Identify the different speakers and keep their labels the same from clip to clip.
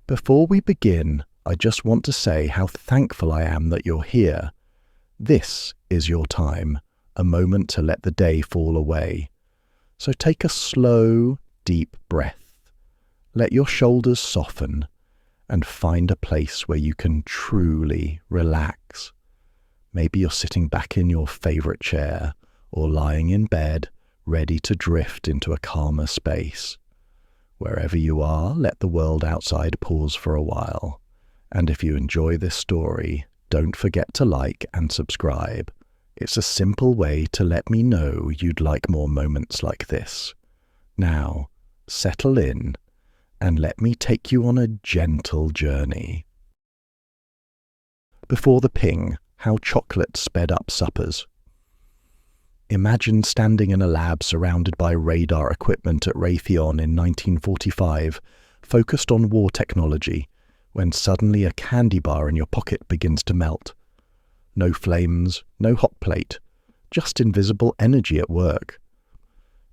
Speaker 1: Before we begin, I just want to say how thankful I am that you're here. This is your time, a moment to let the day fall away. So take a slow, deep breath. Let your shoulders soften and find a place where you can truly relax. Maybe you're sitting back in your favorite chair or lying in bed, ready to drift into a calmer space. Wherever you are, let the world outside pause for a while. And if you enjoy this story, don't forget to like and subscribe. It's a simple way to let me know you'd like more moments like this. Now, settle in and let me take you on a gentle journey. Before the ping, how chocolate sped up suppers. Imagine standing in a lab surrounded by radar equipment at Raytheon in 1945, focused on war technology, when suddenly a candy bar in your pocket begins to melt. No flames, no hot plate, just invisible energy at work.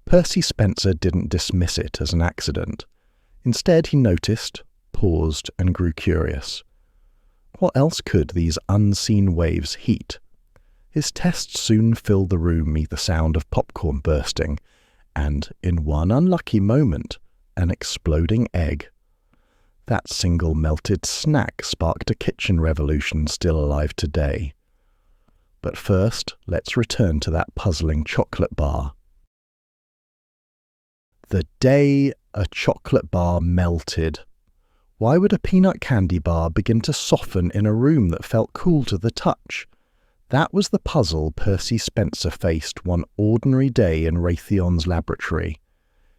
Speaker 1: Percy Spencer didn't dismiss it as an accident. Instead, he noticed, paused, and grew curious. What else could these unseen waves heat? His tests soon filled the room with the sound of popcorn bursting, and, in one unlucky moment, an exploding egg. That single melted snack sparked a kitchen revolution still alive today. But first, let's return to that puzzling chocolate bar. The day a chocolate bar melted. Why would a peanut candy bar begin to soften in a room that felt cool to the touch? That was the puzzle Percy Spencer faced one ordinary day in Raytheon's laboratory.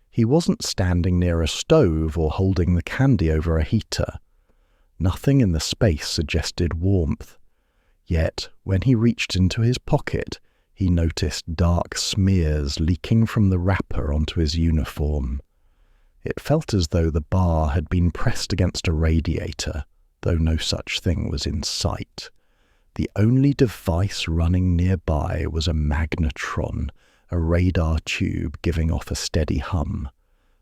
Speaker 1: He wasn't standing near a stove or holding the candy over a heater. Nothing in the space suggested warmth. Yet, when he reached into his pocket, he noticed dark smears leaking from the wrapper onto his uniform. It felt as though the bar had been pressed against a radiator, though no such thing was in sight. The only device running nearby was a magnetron, a radar tube giving off a steady hum.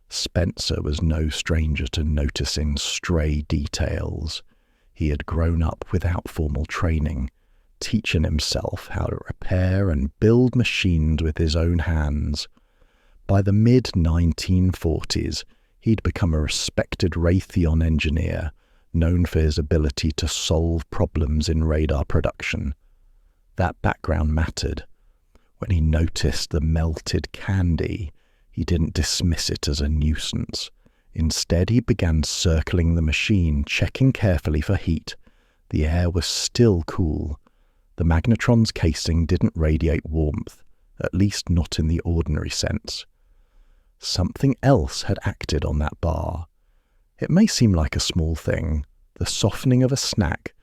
Speaker 1: Spencer was no stranger to noticing stray details. He had grown up without formal training, teaching himself how to repair and build machines with his own hands. By the mid-1940s, he'd become a respected Raytheon engineer, known for his ability to solve problems in radar production. That background mattered. When he noticed the melted candy, he didn't dismiss it as a nuisance. Instead, he began circling the machine, checking carefully for heat. The air was still cool. The magnetron's casing didn't radiate warmth, at least not in the ordinary sense. Something else had acted on that bar. It may seem like a small thing, the softening of a snack,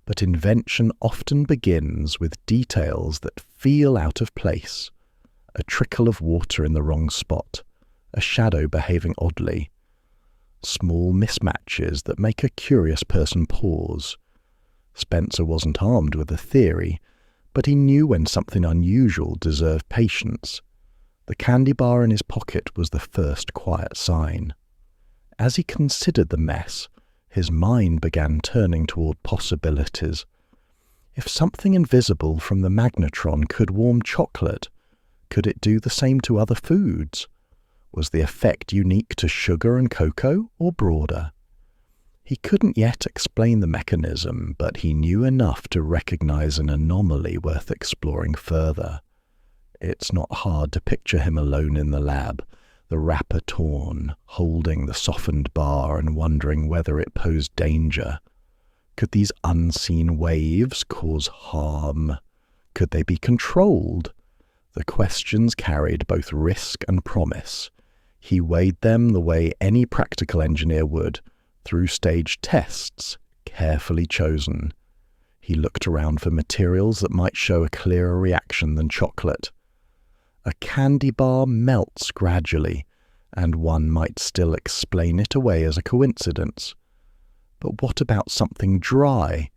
Speaker 1: but invention often begins with details that feel out of place. A trickle of water in the wrong spot, a shadow behaving oddly. Small mismatches that make a curious person pause. Spencer wasn't armed with a theory, but he knew when something unusual deserved patience. The candy bar in his pocket was the first quiet sign. As he considered the mess, his mind began turning toward possibilities. If something invisible from the magnetron could warm chocolate, could it do the same to other foods? Was the effect unique to sugar and cocoa, or broader? He couldn't yet explain the mechanism, but he knew enough to recognize an anomaly worth exploring further. It's not hard to picture him alone in the lab, the wrapper torn, holding the softened bar and wondering whether it posed danger. Could these unseen waves cause harm? Could they be controlled? The questions carried both risk and promise. He weighed them the way any practical engineer would, through staged tests, carefully chosen. He looked around for materials that might show a clearer reaction than chocolate. A candy bar melts gradually, and one might still explain it away as a coincidence. But what about something dry?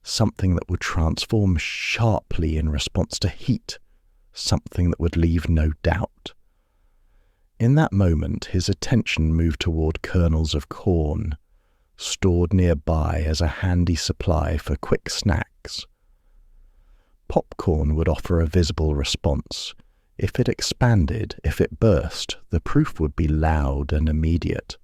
Speaker 1: Something that would transform sharply in response to heat? Something that would leave no doubt? In that moment, his attention moved toward kernels of corn. stored nearby as a handy supply for quick snacks. Popcorn would offer a visible response. If it expanded, if it burst, the proof would be loud and immediate.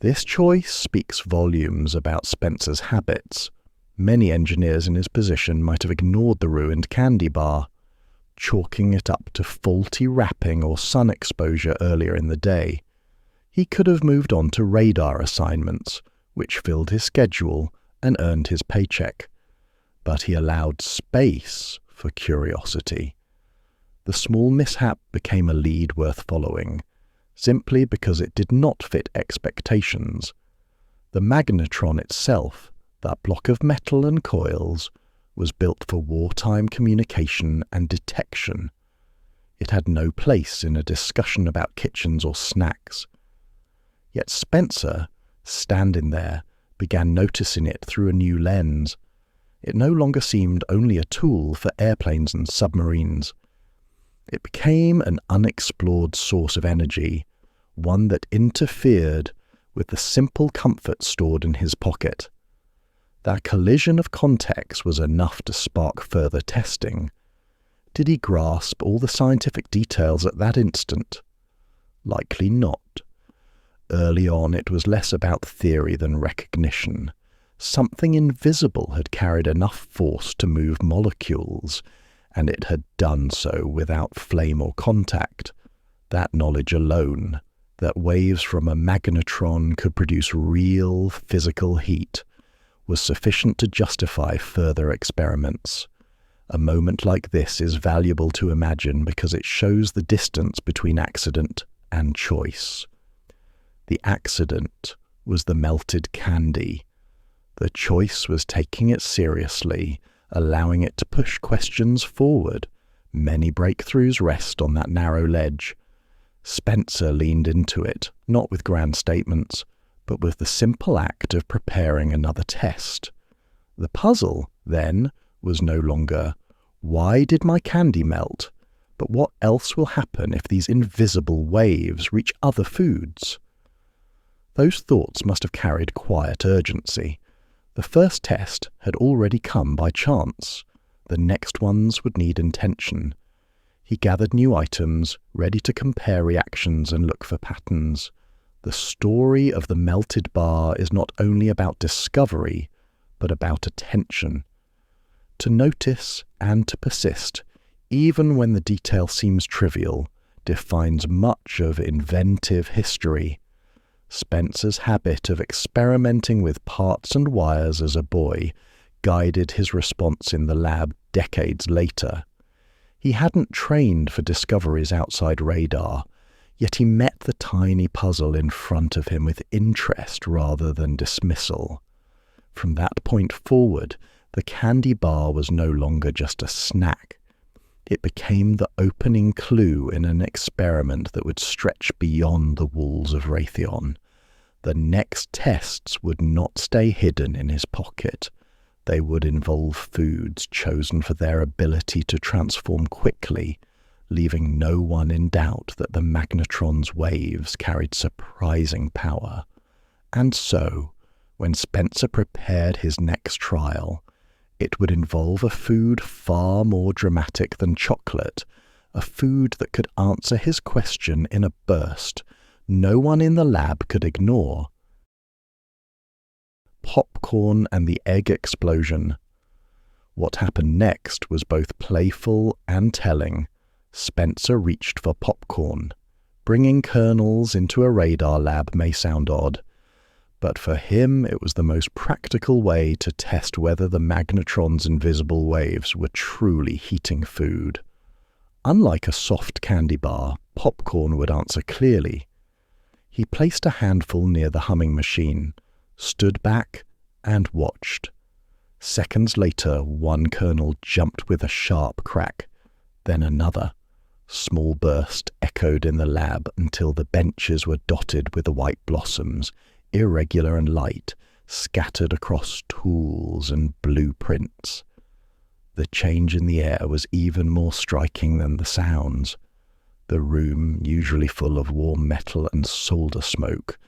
Speaker 1: This choice speaks volumes about Spencer's habits. Many engineers in his position might have ignored the ruined candy bar, chalking it up to faulty wrapping or sun exposure earlier in the day. He could have moved on to radar assignments, which filled his schedule and earned his paycheck. But he allowed space for curiosity. The small mishap became a lead worth following, simply because it did not fit expectations. The magnetron itself, that block of metal and coils, was built for wartime communication and detection. It had no place in a discussion about kitchens or snacks. Yet Spencer, standing there, began noticing it through a new lens. It no longer seemed only a tool for airplanes and submarines. It became an unexplored source of energy, one that interfered with the simple comfort stored in his pocket. That collision of context was enough to spark further testing. Did he grasp all the scientific details at that instant? Likely not. Early on, it was less about theory than recognition. Something invisible had carried enough force to move molecules, and it had done so without flame or contact. That knowledge alone, that waves from a magnetron could produce real physical heat, was sufficient to justify further experiments. A moment like this is valuable to imagine because it shows the distance between accident and choice. The accident was the melted candy. The choice was taking it seriously, allowing it to push questions forward. Many breakthroughs rest on that narrow ledge. Spencer leaned into it, not with grand statements, but with the simple act of preparing another test. The puzzle, then, was no longer, why did my candy melt? But what else will happen if these invisible waves reach other foods? Those thoughts must have carried quiet urgency. The first test had already come by chance. The next ones would need intention. He gathered new items, ready to compare reactions and look for patterns. The story of the melted bar is not only about discovery, but about attention. To notice and to persist, even when the detail seems trivial, defines much of inventive history. Spencer's habit of experimenting with parts and wires as a boy guided his response in the lab decades later. He hadn't trained for discoveries outside radar, yet he met the tiny puzzle in front of him with interest rather than dismissal. From that point forward, the candy bar was no longer just a snack. It became the opening clue in an experiment that would stretch beyond the walls of Raytheon. The next tests would not stay hidden in his pocket. They would involve foods chosen for their ability to transform quickly, leaving no one in doubt that the magnetron's waves carried surprising power. And so, when Spencer prepared his next trial, it would involve a food far more dramatic than chocolate, a food that could answer his question in a burst no one in the lab could ignore. Popcorn and the egg explosion. What happened next was both playful and telling. Spencer reached for popcorn. Bringing kernels into a radar lab may sound odd, but for him it was the most practical way to test whether the magnetron's invisible waves were truly heating food. Unlike a soft candy bar, popcorn would answer clearly. He placed a handful near the humming machine, stood back, and watched. Seconds later, one kernel jumped with a sharp crack, then another. Small burst echoed in the lab until the benches were dotted with the white blossoms, irregular and light, scattered across tools and blueprints. The change in the air was even more striking than the sounds. The room, usually full of warm metal and solder smoke,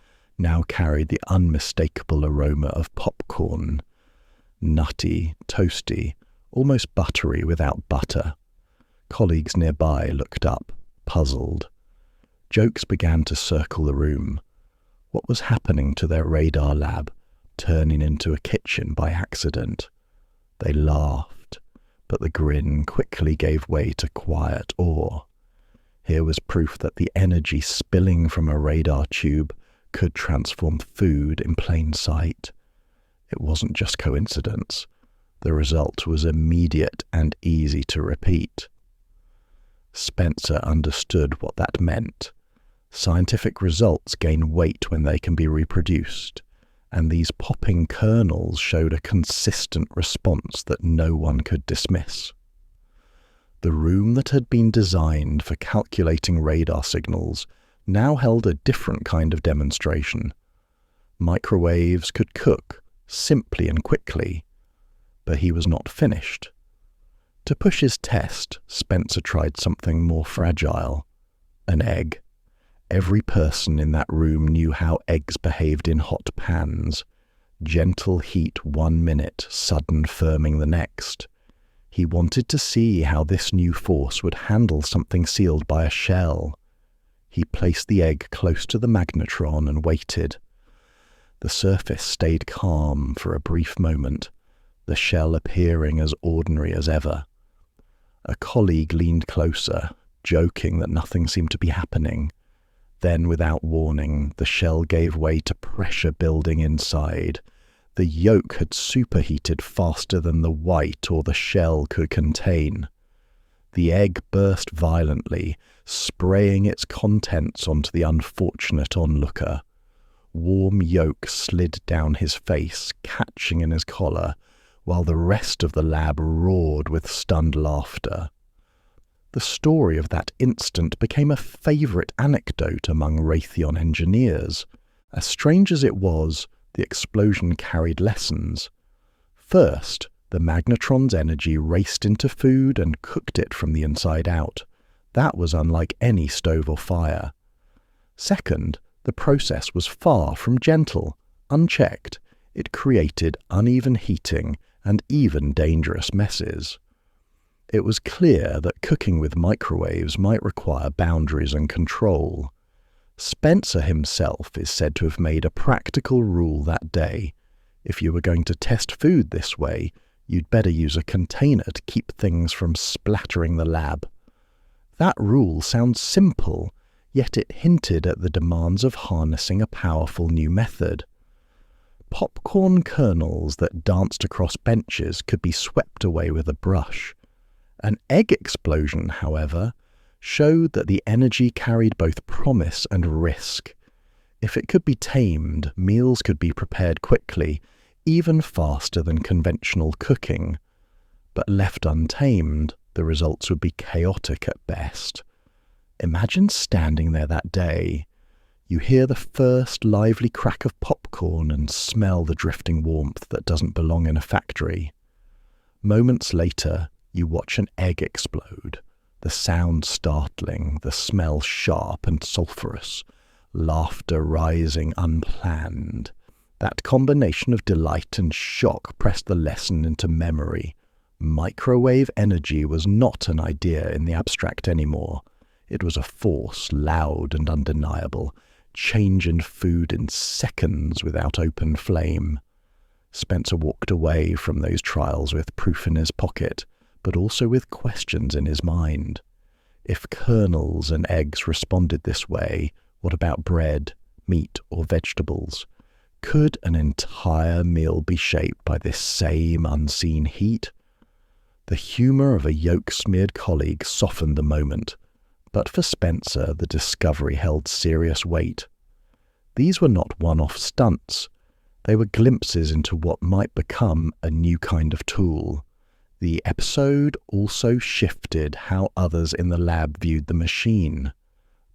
Speaker 1: now carried the unmistakable aroma of popcorn. Nutty, toasty, almost buttery without butter. Colleagues nearby looked up, puzzled. Jokes began to circle the room. What was happening to their radar lab, turning into a kitchen by accident? They laughed, but the grin quickly gave way to quiet awe. Here was proof that the energy spilling from a radar tube could transform food in plain sight. It wasn't just coincidence. The result was immediate and easy to repeat. Spencer understood what that meant. Scientific results gain weight when they can be reproduced, and these popping kernels showed a consistent response that no one could dismiss. The room that had been designed for calculating radar signals now held a different kind of demonstration. Microwaves could cook, simply and quickly, but he was not finished. To push his test, Spencer tried something more fragile, an egg. Every person in that room knew how eggs behaved in hot pans. Gentle heat 1 minute, sudden firming the next. He wanted to see how this new force would handle something sealed by a shell. He placed the egg close to the magnetron and waited. The surface stayed calm for a brief moment, the shell appearing as ordinary as ever. A colleague leaned closer, joking that nothing seemed to be happening. Then, without warning, the shell gave way to pressure building inside. The yolk had superheated faster than the white or the shell could contain. The egg burst violently, spraying its contents onto the unfortunate onlooker. Warm yolk slid down his face, catching in his collar, while the rest of the lab roared with stunned laughter. The story of that instant became a favourite anecdote among Raytheon engineers. As strange as it was, the explosion carried lessons. First, the magnetron's energy raced into food and cooked it from the inside out. That was unlike any stove or fire. Second, the process was far from gentle. Unchecked, it created uneven heating and even dangerous messes. It was clear that cooking with microwaves might require boundaries and control. Spencer himself is said to have made a practical rule that day. If you were going to test food this way, you'd better use a container to keep things from splattering the lab. That rule sounds simple, yet it hinted at the demands of harnessing a powerful new method. Popcorn kernels that danced across benches could be swept away with a brush. An egg explosion, however, showed that the energy carried both promise and risk. If it could be tamed, meals could be prepared quickly, even faster than conventional cooking. But left untamed, the results would be chaotic at best. Imagine standing there that day. You hear the first lively crack of popcorn and smell the drifting warmth that doesn't belong in a factory. Moments later, you watch an egg explode, the sound startling, the smell sharp and sulphurous, laughter rising unplanned. That combination of delight and shock pressed the lesson into memory. Microwave energy was not an idea in the abstract anymore. It was a force, loud and undeniable, changing food in seconds without open flame. Spencer walked away from those trials with proof in his pocket, but also with questions in his mind. If kernels and eggs responded this way, what about bread, meat, or vegetables? Could an entire meal be shaped by this same unseen heat? The humour of a yolk-smeared colleague softened the moment, but for Spencer the discovery held serious weight. These were not one-off stunts. They were glimpses into what might become a new kind of tool. The episode also shifted how others in the lab viewed the machine.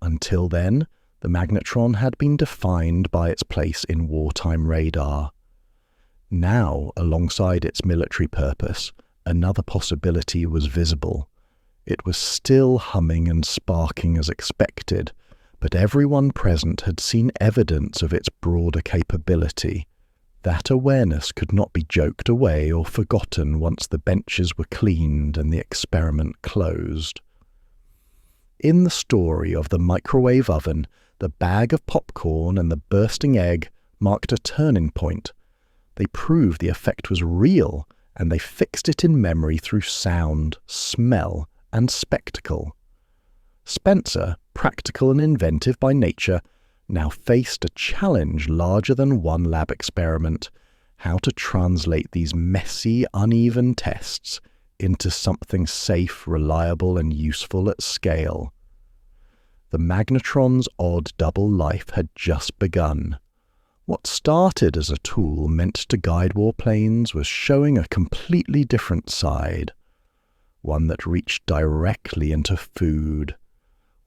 Speaker 1: Until then, the magnetron had been defined by its place in wartime radar. Now, alongside its military purpose, another possibility was visible. It was still humming and sparking as expected, but everyone present had seen evidence of its broader capability. That awareness could not be joked away or forgotten once the benches were cleaned and the experiment closed. In the story of the microwave oven, the bag of popcorn and the bursting egg marked a turning point. They proved the effect was real, and they fixed it in memory through sound, smell, and spectacle. Spencer, practical and inventive by nature, now faced a challenge larger than one lab experiment: how to translate these messy, uneven tests into something safe, reliable, and useful at scale. The magnetron's odd double life had just begun. What started as a tool meant to guide warplanes was showing a completely different side, one that reached directly into food.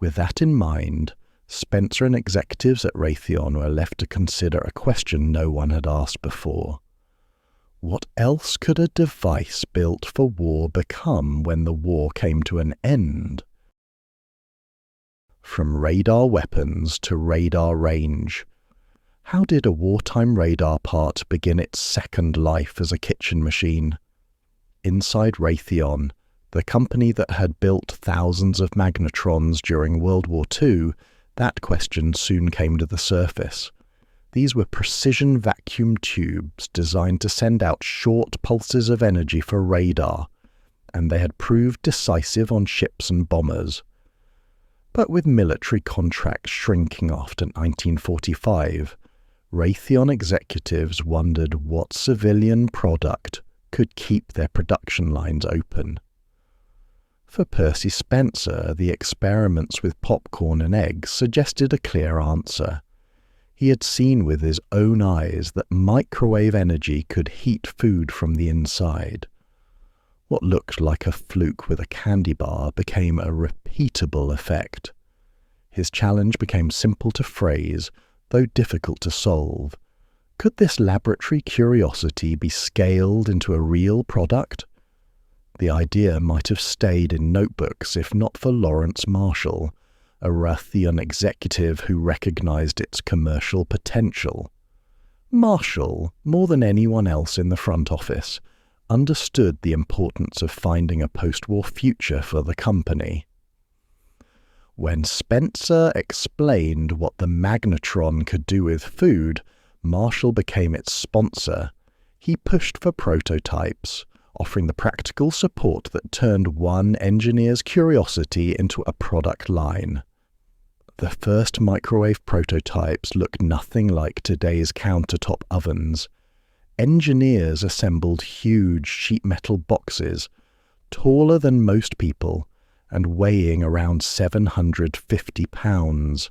Speaker 1: With that in mind, Spencer and executives at Raytheon were left to consider a question no one had asked before. What else could a device built for war become when the war came to an end? From radar weapons to radar range. How did a wartime radar part begin its second life as a kitchen machine? Inside Raytheon, the company that had built thousands of magnetrons during World War II, that question soon came to the surface. These were precision vacuum tubes designed to send out short pulses of energy for radar, and they had proved decisive on ships and bombers. But with military contracts shrinking after 1945, Raytheon executives wondered what civilian product could keep their production lines open. For Percy Spencer, the experiments with popcorn and eggs suggested a clear answer. He had seen with his own eyes that microwave energy could heat food from the inside. What looked like a fluke with a candy bar became a repeatable effect. His challenge became simple to phrase, though difficult to solve. Could this laboratory curiosity be scaled into a real product? The idea might have stayed in notebooks if not for Lawrence Marshall, a Raytheon executive who recognized its commercial potential. Marshall, more than anyone else in the front office, understood the importance of finding a post-war future for the company. When Spencer explained what the magnetron could do with food, Marshall became its sponsor. He pushed for prototypes, offering the practical support that turned one engineer's curiosity into a product line. The first microwave prototypes looked nothing like today's countertop ovens. Engineers assembled huge sheet metal boxes, taller than most people, and weighing around 750 pounds.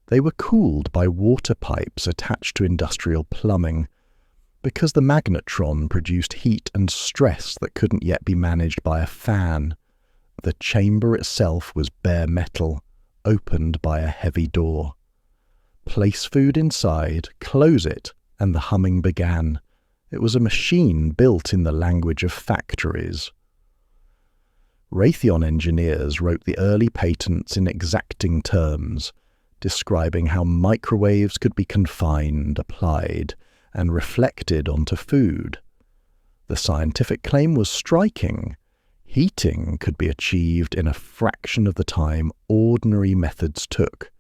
Speaker 1: They were cooled by water pipes attached to industrial plumbing, because the magnetron produced heat and stress that couldn't yet be managed by a fan. The chamber itself was bare metal, opened by a heavy door. Place food inside, close it, and the humming began. It was a machine built in the language of factories. Raytheon engineers wrote the early patents in exacting terms, describing how microwaves could be confined, applied, and reflected onto food. The scientific claim was striking. Heating could be achieved in a fraction of the time ordinary methods took.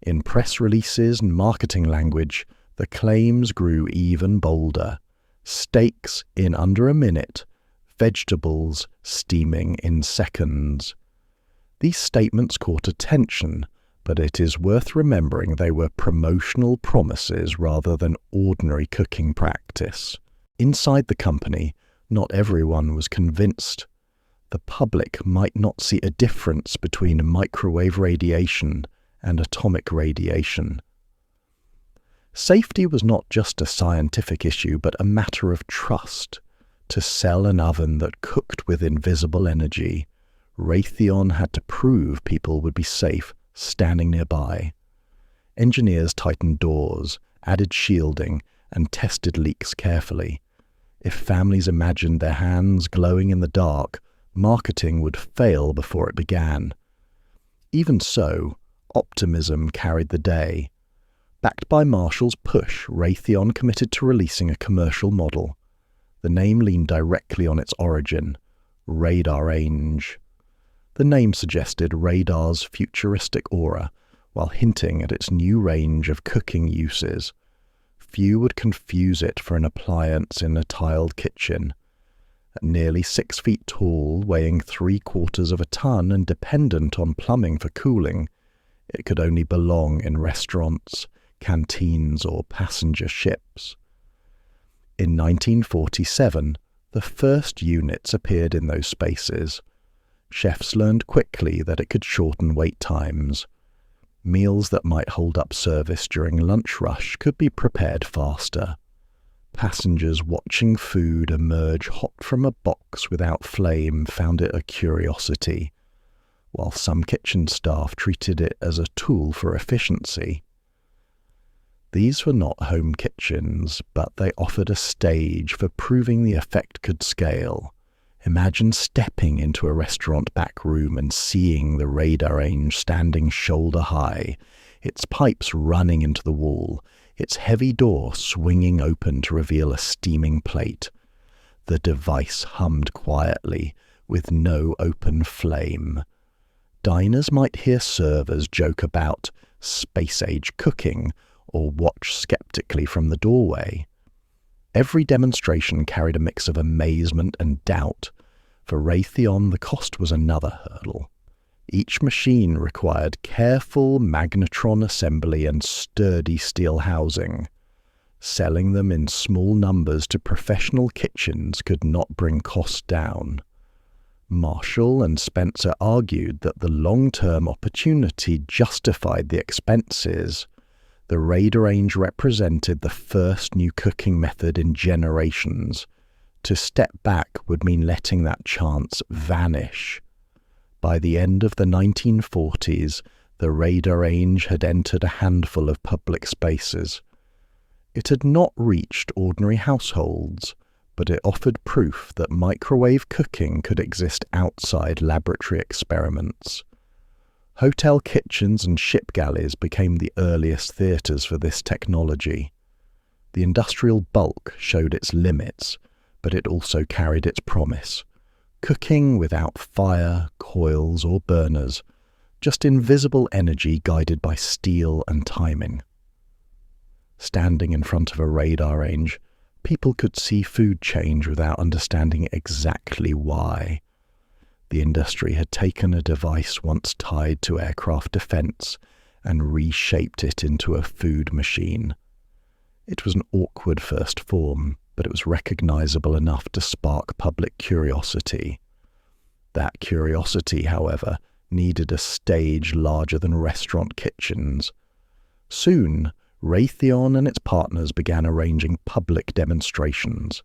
Speaker 1: In press releases and marketing language, the claims grew even bolder. Steaks in under a minute, vegetables steaming in seconds. These statements caught attention, but it is worth remembering they were promotional promises rather than ordinary cooking practice. Inside the company, not everyone was convinced. The public might not see a difference between microwave radiation and atomic radiation. Safety was not just a scientific issue, but a matter of trust. To sell an oven that cooked with invisible energy, Raytheon had to prove people would be safe standing nearby. Engineers tightened doors, added shielding, and tested leaks carefully. If families imagined their hands glowing in the dark, marketing would fail before it began. Even so, optimism carried the day. Backed by Marshall's push, Raytheon committed to releasing a commercial model. The name leaned directly on its origin, Radarange. The name suggested radar's futuristic aura, while hinting at its new range of cooking uses. Few would confuse it for an appliance in a tiled kitchen. At nearly 6 feet tall, weighing 3/4 of a ton and dependent on plumbing for cooling, it could only belong in restaurants, canteens, or passenger ships. In 1947, the first units appeared in those spaces. Chefs learned quickly that it could shorten wait times. Meals that might hold up service during lunch rush could be prepared faster. Passengers watching food emerge hot from a box without flame found it a curiosity, while some kitchen staff treated it as a tool for efficiency. These were not home kitchens, but they offered a stage for proving the effect could scale. Imagine stepping into a restaurant back room and seeing the Radarange standing shoulder high, its pipes running into the wall, its heavy door swinging open to reveal a steaming plate. The device hummed quietly, with no open flame. Diners might hear servers joke about space-age cooking or watch skeptically from the doorway. Every demonstration carried a mix of amazement and doubt. For Raytheon, the cost was another hurdle. Each machine required careful magnetron assembly and sturdy steel housing. Selling them in small numbers to professional kitchens could not bring costs down. Marshall and Spencer argued that the long-term opportunity justified the expenses. The Radarange represented the first new cooking method in generations. To step back would mean letting that chance vanish. By the end of the 1940s, the Radarange had entered a handful of public spaces. It had not reached ordinary households, but it offered proof that microwave cooking could exist outside laboratory experiments. Hotel kitchens and ship galleys became the earliest theatres for this technology. The industrial bulk showed its limits, but it also carried its promise. Cooking without fire, coils, or burners, just invisible energy guided by steel and timing. Standing in front of a Radarange, people could see food change without understanding exactly why. The industry had taken a device once tied to aircraft defense and reshaped it into a food machine. It was an awkward first form, but it was recognizable enough to spark public curiosity. That curiosity, however, needed a stage larger than restaurant kitchens. Soon, Raytheon and its partners began arranging public demonstrations.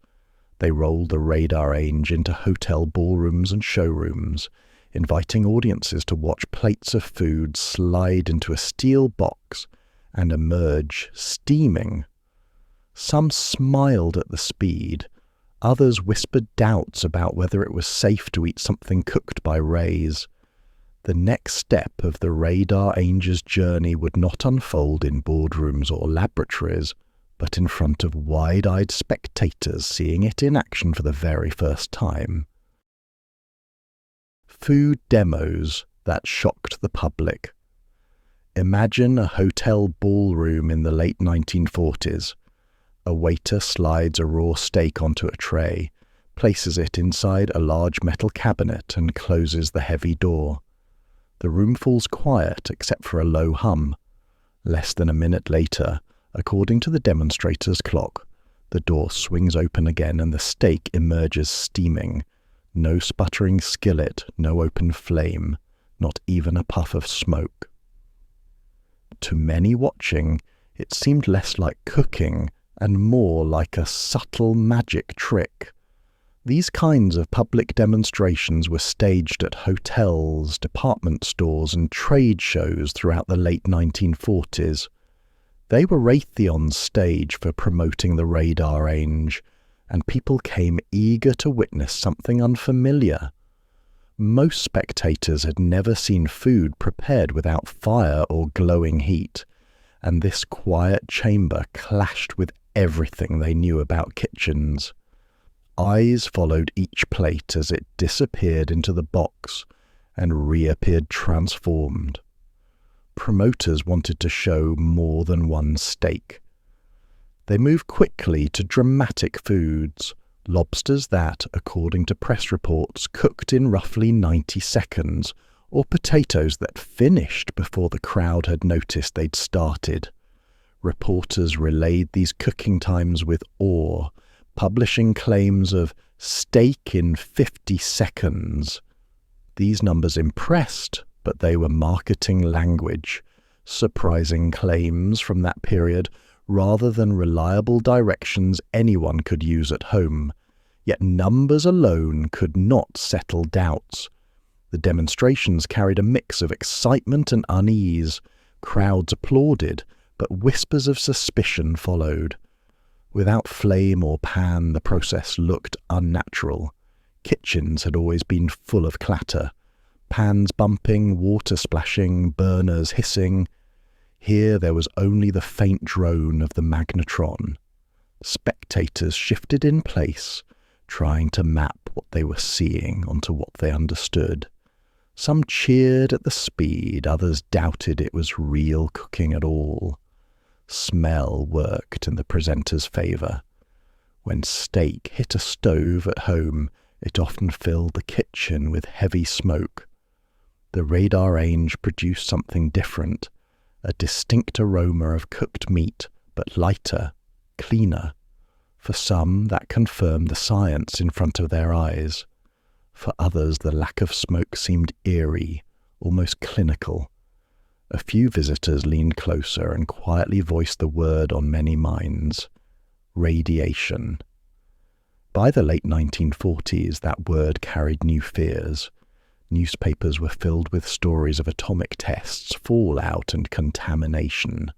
Speaker 1: They rolled the Radarange into hotel ballrooms and showrooms, inviting audiences to watch plates of food slide into a steel box and emerge steaming. Some smiled at the speed. Others whispered doubts about whether it was safe to eat something cooked by rays. The next step of the Radarange's journey would not unfold in boardrooms or laboratories, but in front of wide-eyed spectators seeing it in action for the very first time. Food demos that shocked the public. Imagine a hotel ballroom in the late 1940s. A waiter slides a raw steak onto a tray, places it inside a large metal cabinet and closes the heavy door. The room falls quiet except for a low hum. Less than a minute later, according to the demonstrator's clock, the door swings open again and the steak emerges steaming. No sputtering skillet, no open flame, not even a puff of smoke. To many watching, it seemed less like cooking and more like a subtle magic trick. These kinds of public demonstrations were staged at hotels, department stores, and trade shows throughout the late 1940s. They were Raytheon's stage for promoting the Radarange, and people came eager to witness something unfamiliar. Most spectators had never seen food prepared without fire or glowing heat, and this quiet chamber clashed with everything they knew about kitchens. Eyes followed each plate as it disappeared into the box and reappeared transformed. Promoters wanted to show more than one steak. They moved quickly to dramatic foods, lobsters that, according to press reports, cooked in roughly 90 seconds, or potatoes that finished before the crowd had noticed they'd started. Reporters relayed these cooking times with awe, publishing claims of steak in 50 seconds. These numbers impressed, but they were marketing language, surprising claims from that period rather than reliable directions anyone could use at home. Yet numbers alone could not settle doubts. The demonstrations carried a mix of excitement and unease. Crowds applauded, but whispers of suspicion followed. Without flame or pan, the process looked unnatural. Kitchens had always been full of clatter. Pans bumping, water splashing, burners hissing. Here there was only the faint drone of the magnetron. Spectators shifted in place, trying to map what they were seeing onto what they understood. Some cheered at the speed, others doubted it was real cooking at all. Smell worked in the presenter's favour. When steak hit a stove at home, it often filled the kitchen with heavy smoke. The Radarange produced something different, a distinct aroma of cooked meat, but lighter, cleaner. For some, that confirmed the science in front of their eyes. For others, the lack of smoke seemed eerie, almost clinical. A few visitors leaned closer and quietly voiced the word on many minds: radiation. By the late 1940s, that word carried new fears. Newspapers were filled with stories of atomic tests, fallout, and contamination.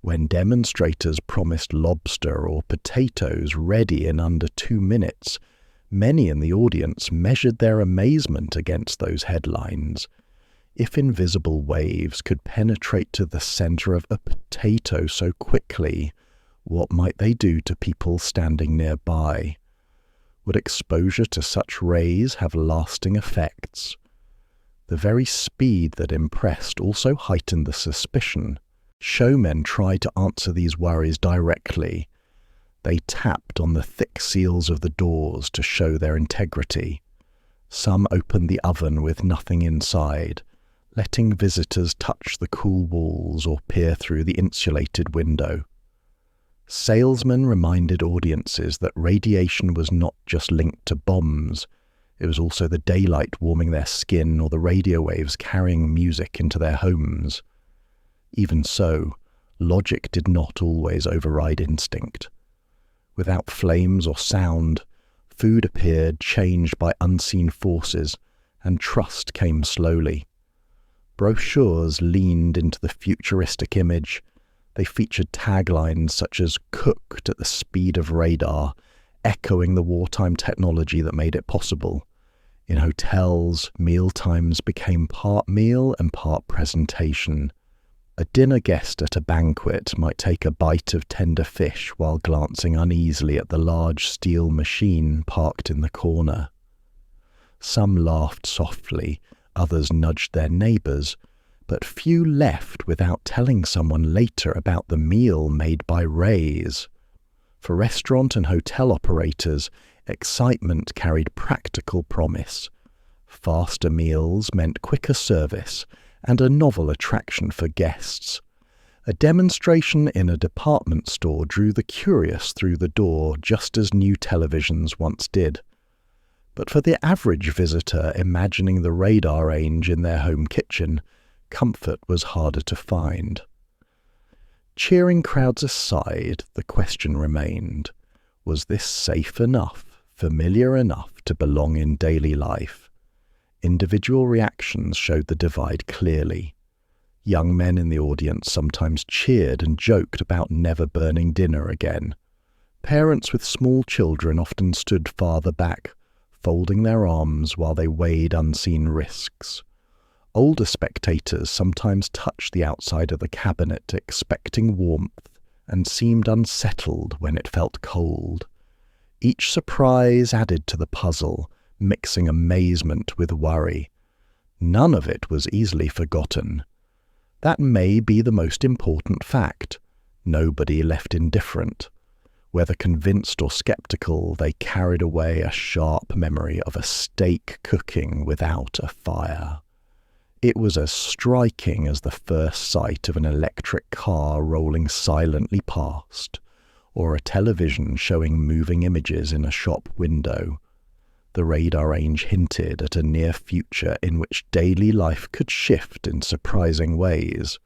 Speaker 1: When demonstrators promised lobster or potatoes ready in under 2 minutes, many in the audience measured their amazement against those headlines. If invisible waves could penetrate to the center of a potato so quickly, what might they do to people standing nearby? Would exposure to such rays have lasting effects? The very speed that impressed also heightened the suspicion. Showmen tried to answer these worries directly. They tapped on the thick seals of the doors to show their integrity. Some opened the oven with nothing inside, letting visitors touch the cool walls or peer through the insulated window. Salesmen reminded audiences that radiation was not just linked to bombs. It was also the daylight warming their skin or the radio waves carrying music into their homes. Even so, logic did not always override instinct. Without flames or sound, food appeared changed by unseen forces, and trust came slowly. Brochures leaned into the futuristic image. They featured taglines such as "cooked at the speed of radar," echoing the wartime technology that made it possible. In hotels, meal times became part meal and part presentation. A dinner guest at a banquet might take a bite of tender fish while glancing uneasily at the large steel machine parked in the corner. Some laughed softly, others nudged their neighbours, but few left without telling someone later about the meal made by Rays. For restaurant and hotel operators, excitement carried practical promise. Faster meals meant quicker service and a novel attraction for guests. A demonstration in a department store drew the curious through the door just as new televisions once did. But for the average visitor imagining the Radarange in their home kitchen, comfort was harder to find. Cheering crowds aside, the question remained: was this safe enough, familiar enough to belong in daily life? Individual reactions showed the divide clearly. Young men in the audience sometimes cheered and joked about never burning dinner again. Parents with small children often stood farther back, folding their arms while they weighed unseen risks. Older spectators sometimes touched the outside of the cabinet expecting warmth and seemed unsettled when it felt cold. Each surprise added to the puzzle, mixing amazement with worry. None of it was easily forgotten. That may be the most important fact. Nobody left indifferent. Whether convinced or skeptical, they carried away a sharp memory of a steak cooking without a fire. It was as striking as the first sight of an electric car rolling silently past, or a television showing moving images in a shop window. The Radarange hinted at a near future in which daily life could shift in surprising ways.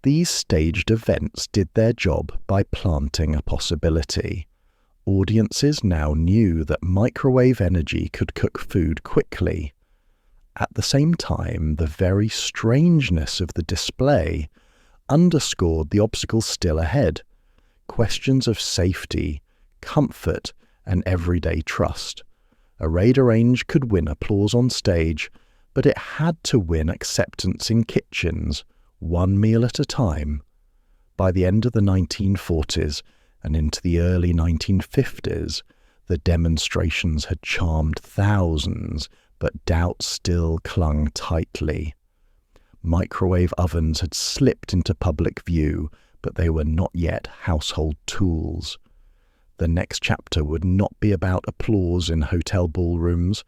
Speaker 1: These staged events did their job by planting a possibility. Audiences now knew that microwave energy could cook food quickly. At the same time, the very strangeness of the display underscored the obstacles still ahead. Questions of safety, comfort, and everyday trust. A Radarange could win applause on stage, but it had to win acceptance in kitchens, one meal at a time. By the end of the 1940s and into the early 1950s, the demonstrations had charmed thousands, but doubt still clung tightly. Microwave ovens had slipped into public view, but they were not yet household tools. The next chapter would not be about applause in hotel ballrooms.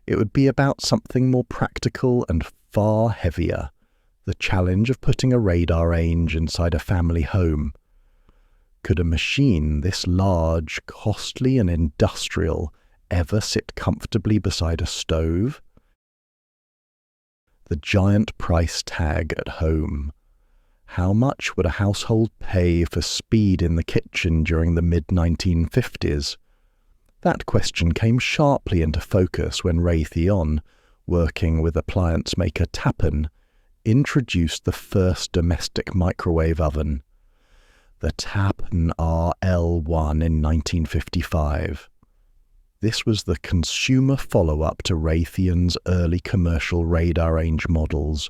Speaker 1: It would be about something more practical and far heavier, the challenge of putting a Radarange inside a family home. Could a machine this large, costly and industrial ever sit comfortably beside a stove? The giant price tag at home. How much would a household pay for speed in the kitchen during the mid-1950s? That question came sharply into focus when Raytheon, working with appliance maker Tappan, introduced the first domestic microwave oven, the Tappan RL1 in 1955. This was the consumer follow-up to Raytheon's early commercial Radarange models,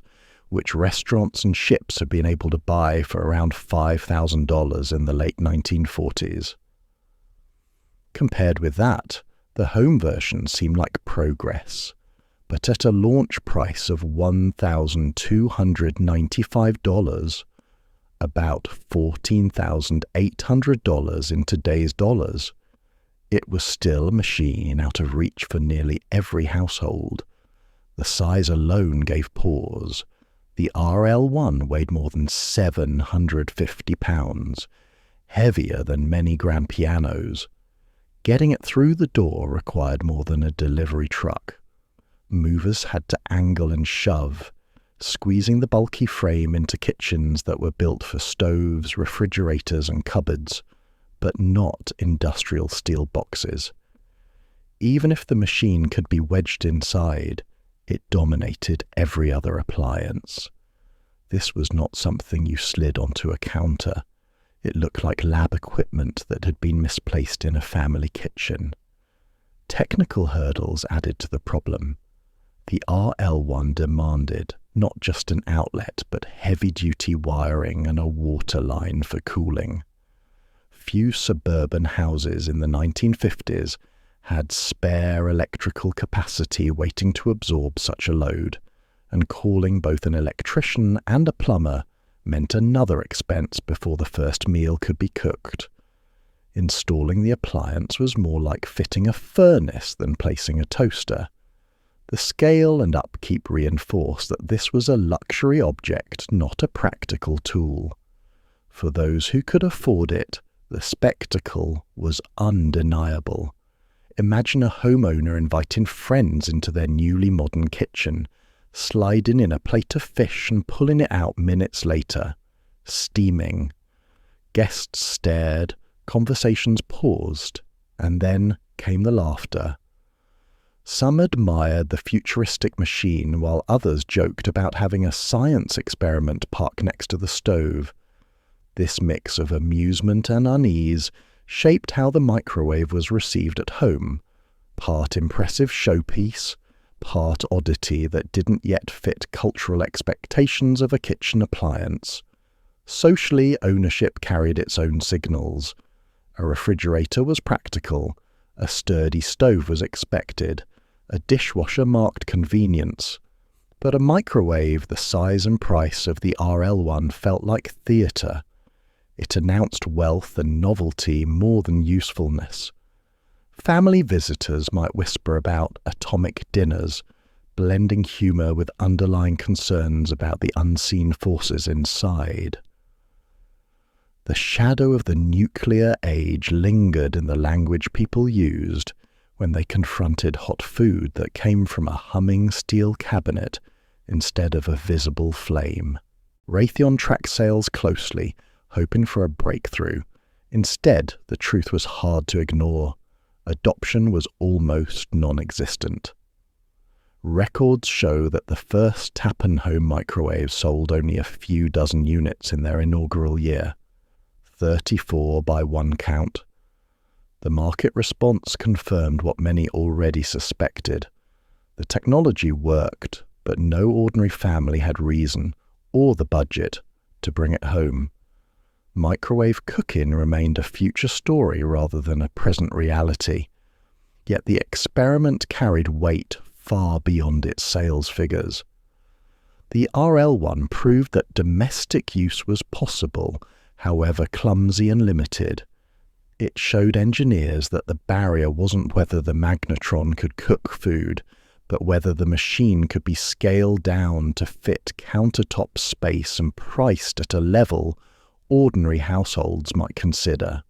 Speaker 1: which restaurants and ships had been able to buy for around $5,000 in the late 1940s. Compared with that, the home version seemed like progress, but at a launch price of $1,295, about $14,800 in today's dollars, it was still a machine out of reach for nearly every household. The size alone gave pause. The RL1 weighed more than 750 pounds, heavier than many grand pianos. Getting it through the door required more than a delivery truck. Movers had to angle and shove, squeezing the bulky frame into kitchens that were built for stoves, refrigerators and cupboards, but not industrial steel boxes. Even if the machine could be wedged inside, it dominated every other appliance. This was not something you slid onto a counter. It looked like lab equipment that had been misplaced in a family kitchen. Technical hurdles added to the problem. The RL1 demanded not just an outlet, but heavy-duty wiring and a water line for cooling. Few suburban houses in the 1950s had spare electrical capacity waiting to absorb such a load, and calling both an electrician and a plumber meant another expense before the first meal could be cooked. Installing the appliance was more like fitting a furnace than placing a toaster. The scale and upkeep reinforced that this was a luxury object, not a practical tool. For those who could afford it, the spectacle was undeniable. Imagine a homeowner inviting friends into their newly modern kitchen, sliding in a plate of fish and pulling it out minutes later, steaming. Guests stared, conversations paused, and then came the laughter. Some admired the futuristic machine, while others joked about having a science experiment parked next to the stove. This mix of amusement and unease shaped how the microwave was received at home, part impressive showpiece, part oddity that didn't yet fit cultural expectations of a kitchen appliance. Socially, ownership carried its own signals. A refrigerator was practical, a sturdy stove was expected, a dishwasher marked convenience. But a microwave the size and price of the RL1 felt like theatre. It announced wealth and novelty more than usefulness. Family visitors might whisper about atomic dinners, blending humour with underlying concerns about the unseen forces inside. The shadow of the nuclear age lingered in the language people used when they confronted hot food that came from a humming steel cabinet instead of a visible flame. Raytheon tracked sales closely, hoping for a breakthrough. Instead, the truth was hard to ignore. Adoption was almost non-existent. Records show that the first Tappan-home microwave sold only a few dozen units in their inaugural year. 34 by one count. The market response confirmed what many already suspected. The technology worked, but no ordinary family had reason, or the budget, to bring it home. Microwave cooking remained a future story rather than a present reality. Yet the experiment carried weight far beyond its sales figures. The RL1 proved that domestic use was possible, however clumsy and limited. It showed engineers that the barrier wasn't whether the magnetron could cook food, but whether the machine could be scaled down to fit countertop space and priced at a level ordinary households might consider.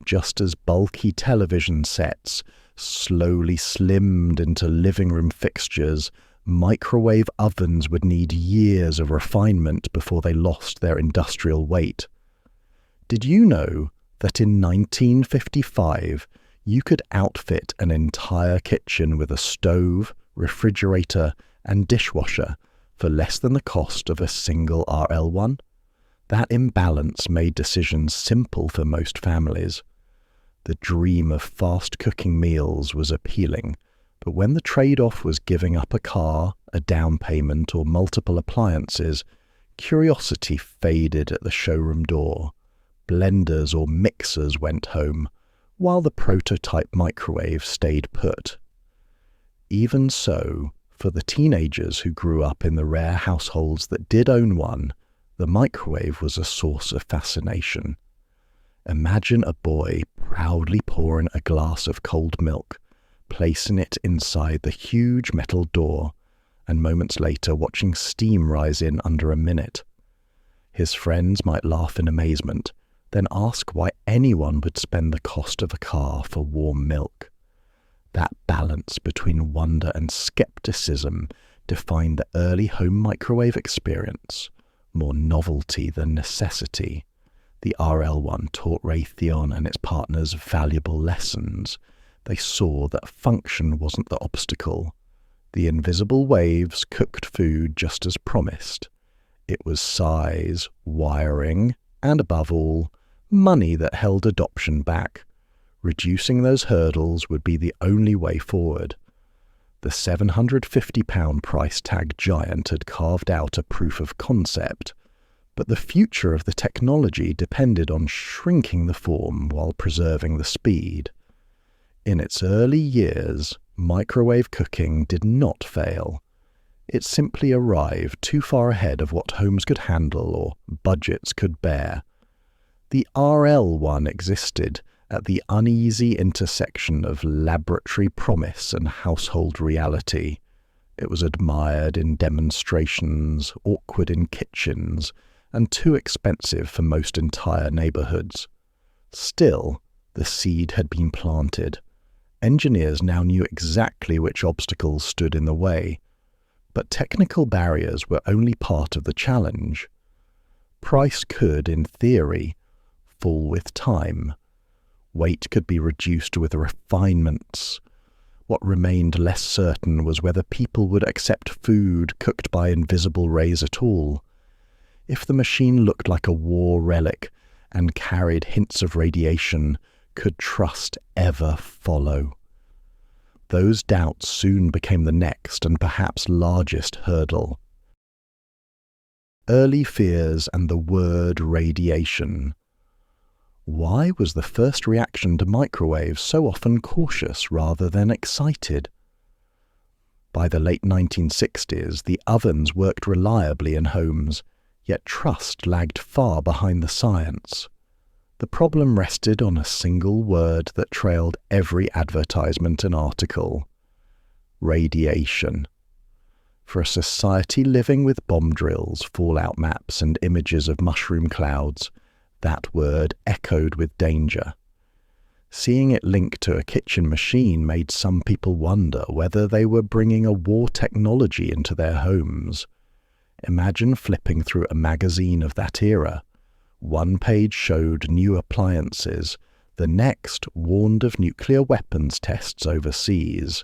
Speaker 1: Just as bulky television sets slowly slimmed into living room fixtures, microwave ovens would need years of refinement before they lost their industrial weight. Did you know that in 1955 you could outfit an entire kitchen with a stove, refrigerator, and dishwasher for less than the cost of a single RL1? That imbalance made decisions simple for most families. The dream of fast-cooking meals was appealing, but when the trade-off was giving up a car, a down payment, or multiple appliances, curiosity faded at the showroom door. Blenders or mixers went home, while the prototype microwave stayed put. Even so, for the teenagers who grew up in the rare households that did own one, the microwave was a source of fascination. Imagine a boy proudly pouring a glass of cold milk, placing it inside the huge metal door, and moments later watching steam rise in under a minute. His friends might laugh in amazement, then ask why anyone would spend the cost of a car for warm milk. That balance between wonder and skepticism defined the early home microwave experience, more novelty than necessity. The RL1 taught Raytheon and its partners valuable lessons. They saw that function wasn't the obstacle. The invisible waves cooked food just as promised. It was size, wiring, and above all, money that held adoption back. Reducing those hurdles would be the only way forward. The £750 price tag giant had carved out a proof of concept, but the future of the technology depended on shrinking the form while preserving the speed. In its early years, microwave cooking did not fail. It simply arrived too far ahead of what homes could handle or budgets could bear. The RL1 existed at the uneasy intersection of laboratory promise and household reality. It was admired in demonstrations, awkward in kitchens, and too expensive for most entire neighborhoods. Still, the seed had been planted. Engineers now knew exactly which obstacles stood in the way, but technical barriers were only part of the challenge. Price could, in theory, fall with time. Weight could be reduced with refinements. What remained less certain was whether people would accept food cooked by invisible rays at all. If the machine looked like a war relic and carried hints of radiation, could trust ever follow? Those doubts soon became the next and perhaps largest hurdle. Early fears and the word radiation. Why was the first reaction to microwaves so often cautious rather than excited? By the late 1960s, the ovens worked reliably in homes, yet trust lagged far behind the science. The problem rested on a single word that trailed every advertisement and article: radiation. For a society living with bomb drills, fallout maps, and images of mushroom clouds, that word echoed with danger. Seeing it linked to a kitchen machine made some people wonder whether they were bringing a war technology into their homes. Imagine flipping through a magazine of that era. One page showed new appliances, the next warned of nuclear weapons tests overseas.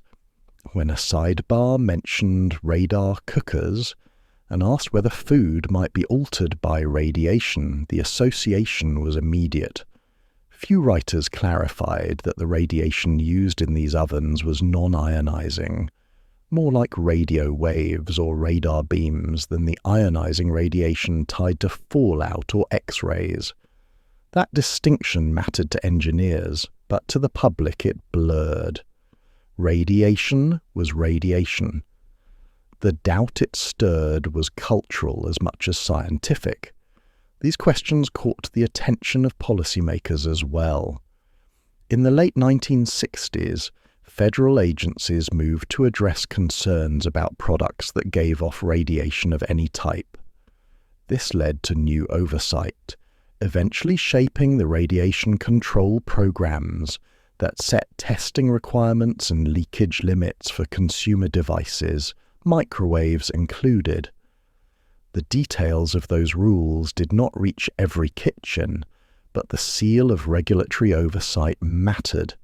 Speaker 1: When a sidebar mentioned radar cookers and asked whether food might be altered by radiation, the association was immediate. Few writers clarified that the radiation used in these ovens was non-ionizing, more like radio waves or radar beams than the ionizing radiation tied to fallout or X-rays. That distinction mattered to engineers, but to the public it blurred. Radiation was radiation. The doubt it stirred was cultural as much as scientific. These questions caught the attention of policymakers as well. In the late 1960s, federal agencies moved to address concerns about products that gave off radiation of any type. This led to new oversight, eventually shaping the radiation control programs that set testing requirements and leakage limits for consumer devices, microwaves included. The details of those rules did not reach every kitchen, but the seal of regulatory oversight mattered.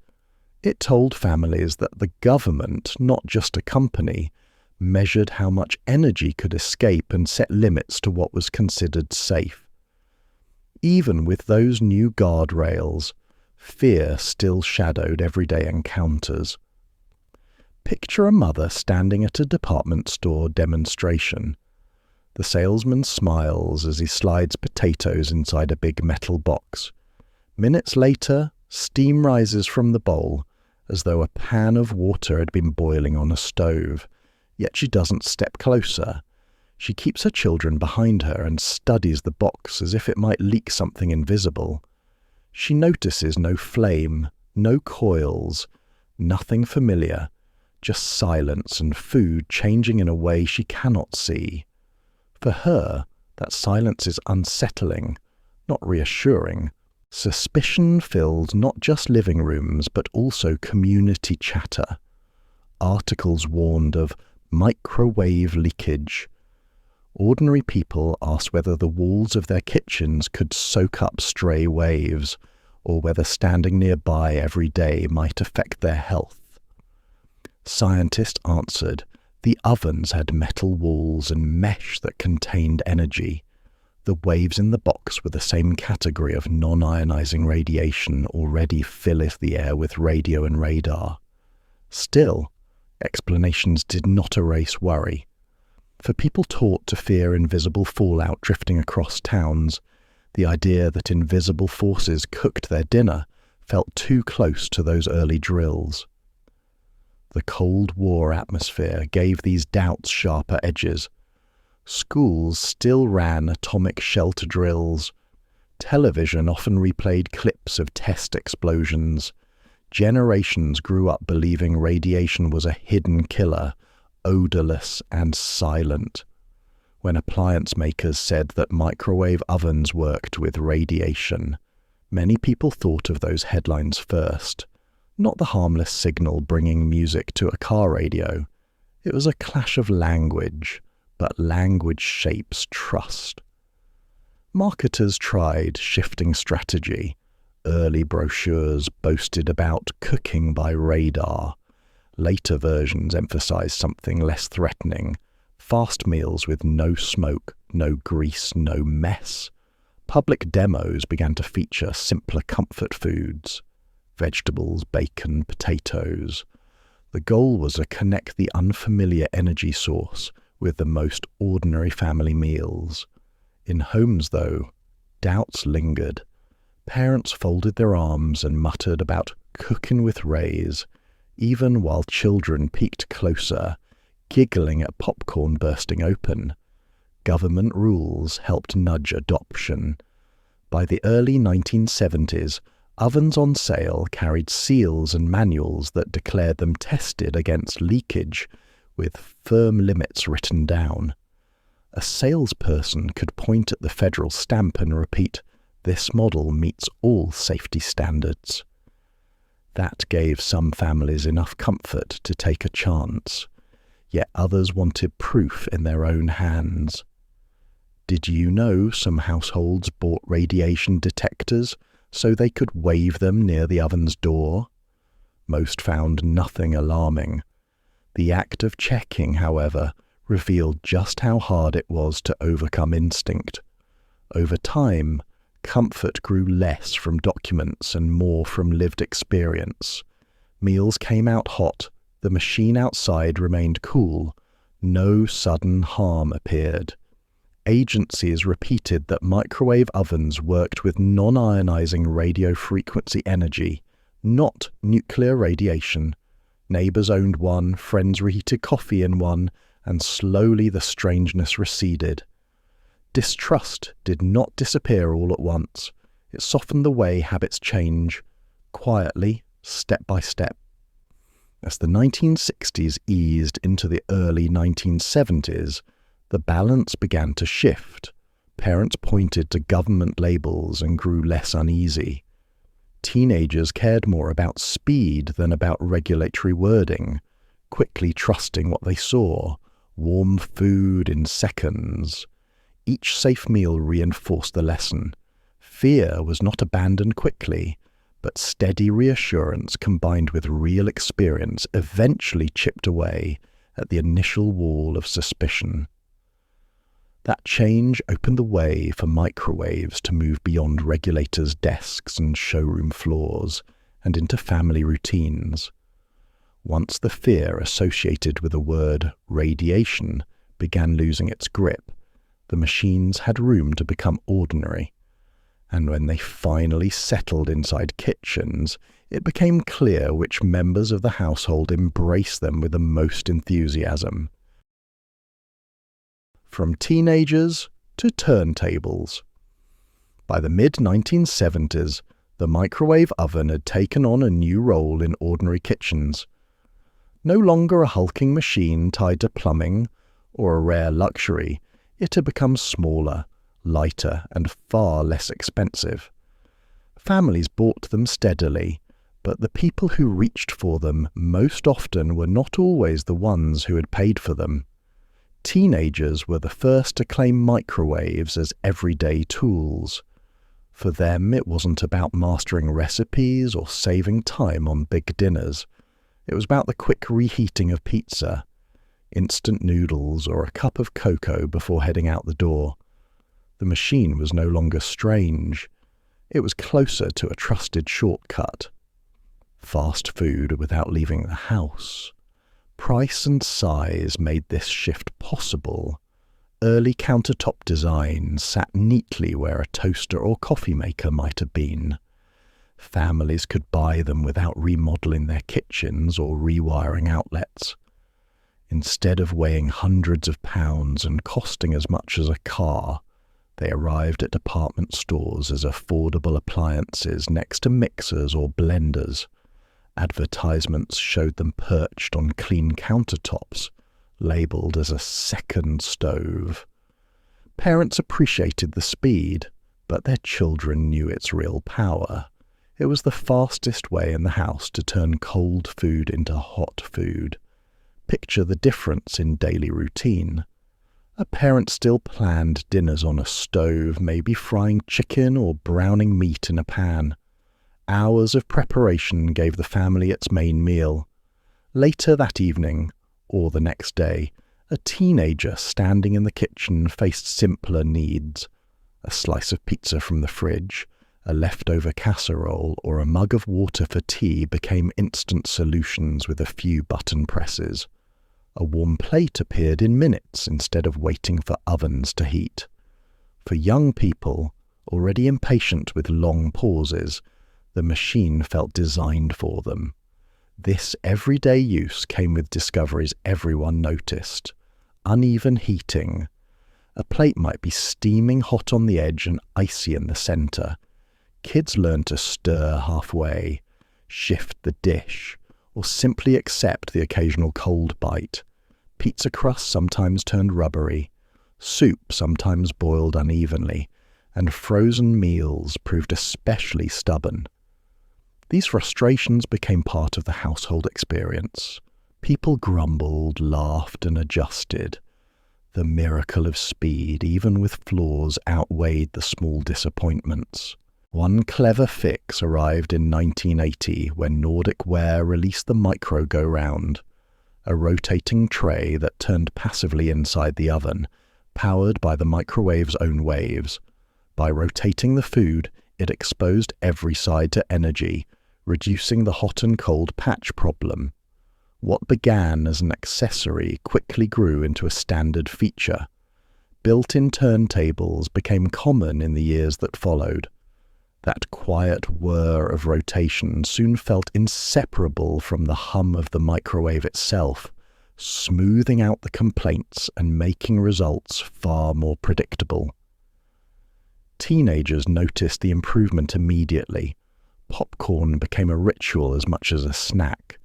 Speaker 1: It told families that the government, not just a company, measured how much energy could escape and set limits to what was considered safe. Even with those new guardrails, fear still shadowed everyday encounters. Picture a mother standing at a department store demonstration. The salesman smiles as he slides potatoes inside a big metal box. Minutes later, steam rises from the bowl, as though a pan of water had been boiling on a stove. Yet she doesn't step closer. She keeps her children behind her and studies the box as if it might leak something invisible. She notices no flame, no coils, nothing familiar, just silence and food changing in a way she cannot see. For her, that silence is unsettling, not reassuring. Suspicion filled not just living rooms but also community chatter. Articles warned of microwave leakage. Ordinary people asked whether the walls of their kitchens could soak up stray waves, or whether standing nearby every day might affect their health. Scientists answered the ovens had metal walls and mesh that contained energy. The waves in the box were the same category of non-ionizing radiation already filleth the air with radio and radar. Still, explanations did not erase worry. For people taught to fear invisible fallout drifting across towns, the idea that invisible forces cooked their dinner felt too close to those early drills. The Cold War atmosphere gave these doubts sharper edges. Schools still ran atomic shelter drills. Television often replayed clips of test explosions. Generations grew up believing radiation was a hidden killer, odorless and silent. When appliance makers said that microwave ovens worked with radiation, many people thought of those headlines first. Not the harmless signal bringing music to a car radio. It was a clash of language, but language shapes trust. Marketers tried shifting strategy. Early brochures boasted about cooking by radar. Later versions emphasized something less threatening: fast meals with no smoke, no grease, no mess. Public demos began to feature simpler comfort foods: vegetables, bacon, potatoes. The goal was to connect the unfamiliar energy source with the most ordinary family meals. In homes, though, doubts lingered. Parents folded their arms and muttered about cooking with rays, even while children peeked closer, giggling at popcorn bursting open. Government rules helped nudge adoption. By the early 1970s, ovens on sale carried seals and manuals that declared them tested against leakage, with firm limits written down. A salesperson could point at the federal stamp and repeat, "This model meets all safety standards." That gave some families enough comfort to take a chance, yet others wanted proof in their own hands. Did you know some households bought radiation detectors so they could wave them near the oven's door? Most found nothing alarming. The act of checking, however, revealed just how hard it was to overcome instinct. Over time, comfort grew less from documents and more from lived experience. Meals came out hot, the machine outside remained cool, no sudden harm appeared. Agencies repeated that microwave ovens worked with non-ionizing radio frequency energy, not nuclear radiation. Neighbors owned one, friends reheated coffee in one, and slowly the strangeness receded. Distrust did not disappear all at once. It softened the way habits change, quietly, step by step. As the 1960s eased into the early 1970s, the balance began to shift. Parents pointed to government labels and grew less uneasy. Teenagers cared more about speed than about regulatory wording, quickly trusting what they saw, warm food in seconds. Each safe meal reinforced the lesson. Fear was not abandoned quickly, but steady reassurance combined with real experience eventually chipped away at the initial wall of suspicion. That change opened the way for microwaves to move beyond regulators' desks and showroom floors and into family routines. Once the fear associated with the word radiation began losing its grip, the machines had room to become ordinary. And when they finally settled inside kitchens, it became clear which members of the household embraced them with the most enthusiasm. From teenagers to turntables. By the mid-1970s, the microwave oven had taken on a new role in ordinary kitchens. No longer a hulking machine tied to plumbing or a rare luxury, it had become smaller, lighter, and far less expensive. Families bought them steadily, but the people who reached for them most often were not always the ones who had paid for them. Teenagers were the first to claim microwaves as everyday tools. For them, it wasn't about mastering recipes or saving time on big dinners. It was about the quick reheating of pizza, instant noodles, or a cup of cocoa before heading out the door. The machine was no longer strange. It was closer to a trusted shortcut. Fast food without leaving the house. Price and size made this shift possible. Early countertop designs sat neatly where a toaster or coffee maker might have been. Families could buy them without remodeling their kitchens or rewiring outlets. Instead of weighing hundreds of pounds and costing as much as a car, they arrived at department stores as affordable appliances next to mixers or blenders. Advertisements showed them perched on clean countertops, labelled as a second stove. Parents appreciated the speed, but their children knew its real power. It was the fastest way in the house to turn cold food into hot food. Picture the difference in daily routine. A parent still planned dinners on a stove, maybe frying chicken or browning meat in a pan. Hours of preparation gave the family its main meal. Later that evening, or the next day, a teenager standing in the kitchen faced simpler needs. A slice of pizza from the fridge, A leftover casserole or a mug of water for tea became instant solutions with a few button presses. A warm plate appeared in minutes instead of waiting for ovens to heat. For young people, already impatient with long pauses, the machine felt designed for them. This everyday use came with discoveries everyone noticed. Uneven heating. A plate might be steaming hot on the edge and icy in the center. Kids learned to stir halfway, shift the dish, or simply accept the occasional cold bite. Pizza crust sometimes turned rubbery, soup sometimes boiled unevenly, and frozen meals proved especially stubborn. These frustrations became part of the household experience. People grumbled, laughed, and adjusted. The miracle of speed, even with flaws, outweighed the small disappointments. One clever fix arrived in 1980 when Nordic Ware released the Micro Go-Round, a rotating tray that turned passively inside the oven, powered by the microwave's own waves. By rotating the food, it exposed every side to energy, reducing the hot and cold patch problem. What began as an accessory quickly grew into a standard feature. Built-in turntables became common in the years that followed. That quiet whir of rotation soon felt inseparable from the hum of the microwave itself, smoothing out the complaints and making results far more predictable. Teenagers noticed the improvement immediately. Popcorn became a ritual as much as a snack.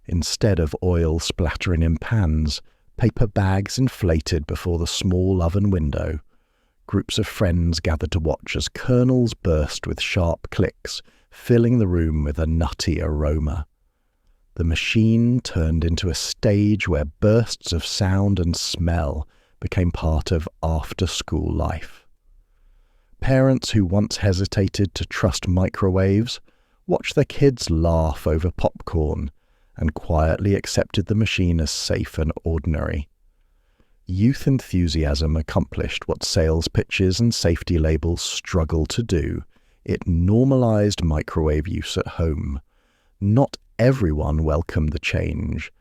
Speaker 1: Instead of oil splattering in pans, paper bags inflated before the small oven window. Groups of friends gathered to watch as kernels burst with sharp clicks, filling the room with a nutty aroma. The machine turned into a stage where bursts of sound and smell became part of after-school life. Parents who once hesitated to trust microwaves watched their kids laugh over popcorn and quietly accepted the machine as safe and ordinary. Youth enthusiasm accomplished what sales pitches and safety labels struggle to do. It normalized microwave use at home. Not everyone welcomed the change.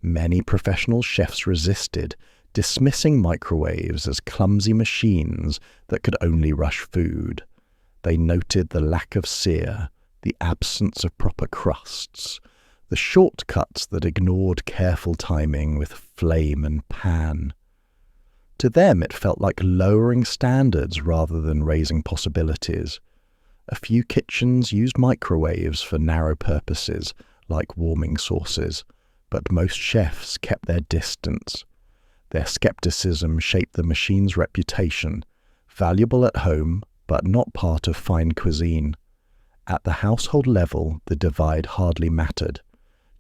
Speaker 1: Many professional chefs resisted, dismissing microwaves as clumsy machines that could only rush food. They noted the lack of sear, the absence of proper crusts, the shortcuts that ignored careful timing with flame and pan. To them, it felt like lowering standards rather than raising possibilities. A few kitchens used microwaves for narrow purposes, like warming sauces, but most chefs kept their distance. Their skepticism shaped the machine's reputation, valuable at home, but not part of fine cuisine. At the household level, the divide hardly mattered.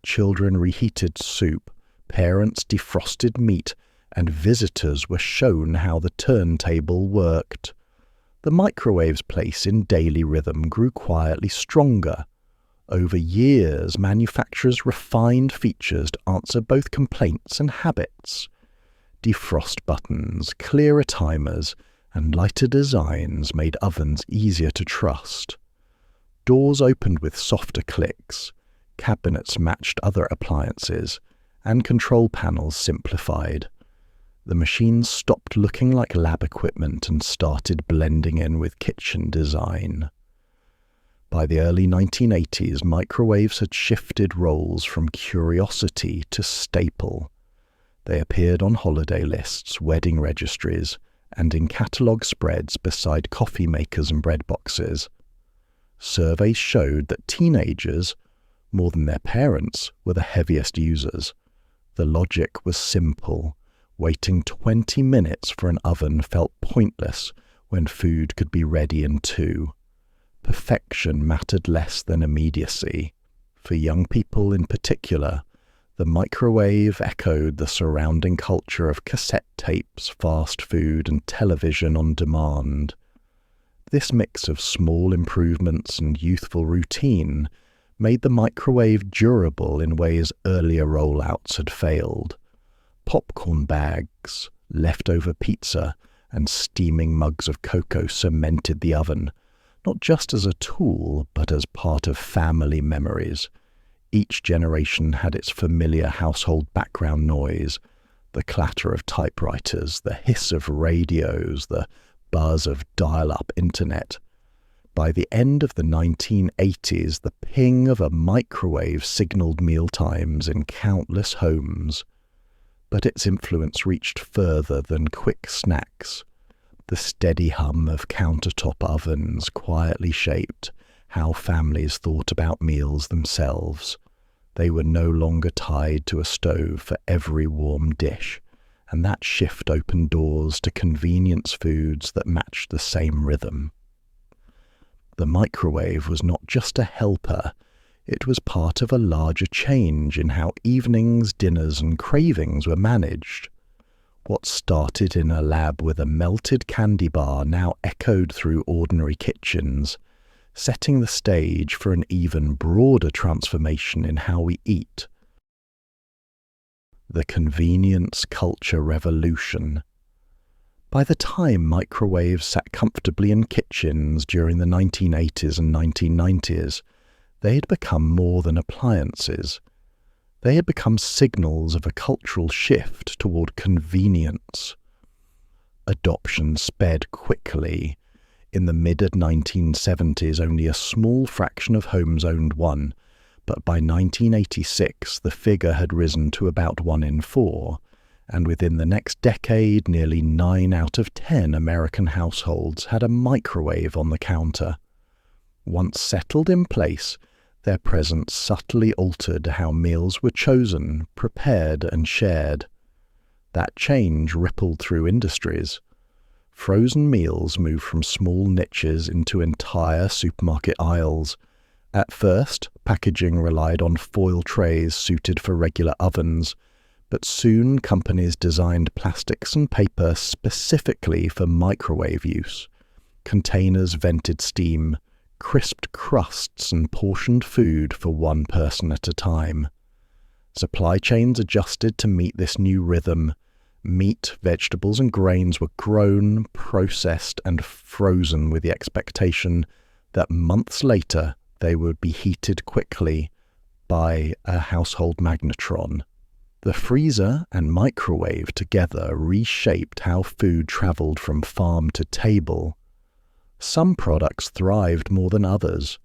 Speaker 1: Children reheated soup, parents defrosted meat, and visitors were shown how the turntable worked. The microwave's place in daily rhythm grew quietly stronger. Over years, manufacturers refined features to answer both complaints and habits. Defrost buttons, clearer timers, and lighter designs made ovens easier to trust. Doors opened with softer clicks, cabinets matched other appliances, and control panels simplified. The machines stopped looking like lab equipment and started blending in with kitchen design. By the early 1980s, microwaves had shifted roles from curiosity to staple. They appeared on holiday lists, wedding registries, and in catalogue spreads beside coffee makers and bread boxes. Surveys showed that teenagers, more than their parents, were the heaviest users. The logic was simple. Waiting 20 minutes for an oven felt pointless when food could be ready in 2. Perfection mattered less than immediacy. For young people in particular, the microwave echoed the surrounding culture of cassette tapes, fast food, and television on demand. This mix of small improvements and youthful routine made the microwave durable in ways earlier rollouts had failed. Popcorn bags, leftover pizza, and steaming mugs of cocoa cemented the oven, not just as a tool, but as part of family memories. Each generation had its familiar household background noise, the clatter of typewriters, the hiss of radios, the buzz of dial-up internet. By the end of the 1980s, the ping of a microwave signaled mealtimes in countless homes. But its influence reached further than quick snacks. The steady hum of countertop ovens quietly shaped how families thought about meals themselves. They were no longer tied to a stove for every warm dish, and that shift opened doors to convenience foods that matched the same rhythm. The microwave was not just a helper, it was part of a larger change in how evenings, dinners, and cravings were managed. What started in a lab with a melted candy bar now echoed through ordinary kitchens, setting the stage for an even broader transformation in how we eat. The convenience culture revolution. By the time microwaves sat comfortably in kitchens during the 1980s and 1990s, they had become more than appliances. They had become signals of a cultural shift toward convenience. Adoption sped quickly. In the mid-1970s, only a small fraction of homes owned one, but by 1986 the figure had risen to about 1 in 4, and within the next decade nearly 9 out of 10 American households had a microwave on the counter. Once settled in place, their presence subtly altered how meals were chosen, prepared, and shared. That change rippled through industries. Frozen meals moved from small niches into entire supermarket aisles. At first, packaging relied on foil trays suited for regular ovens, but soon companies designed plastics and paper specifically for microwave use. Containers vented steam, crisped crusts, and portioned food for one person at a time. Supply chains adjusted to meet this new rhythm. Meat, vegetables, and grains were grown, processed, and frozen with the expectation that months later they would be heated quickly by a household magnetron. The freezer and microwave together reshaped how food traveled from farm to table. Some products thrived more than others.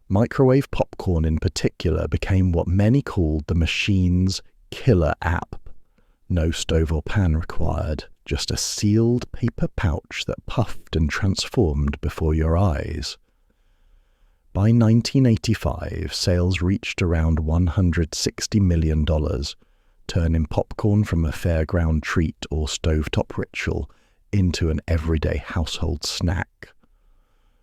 Speaker 1: Microwave popcorn in particular became what many called the machine's killer app. No stove or pan required, just a sealed paper pouch that puffed and transformed before your eyes. By 1985, sales reached around $160 million, turning popcorn from a fairground treat or stovetop ritual into an everyday household snack.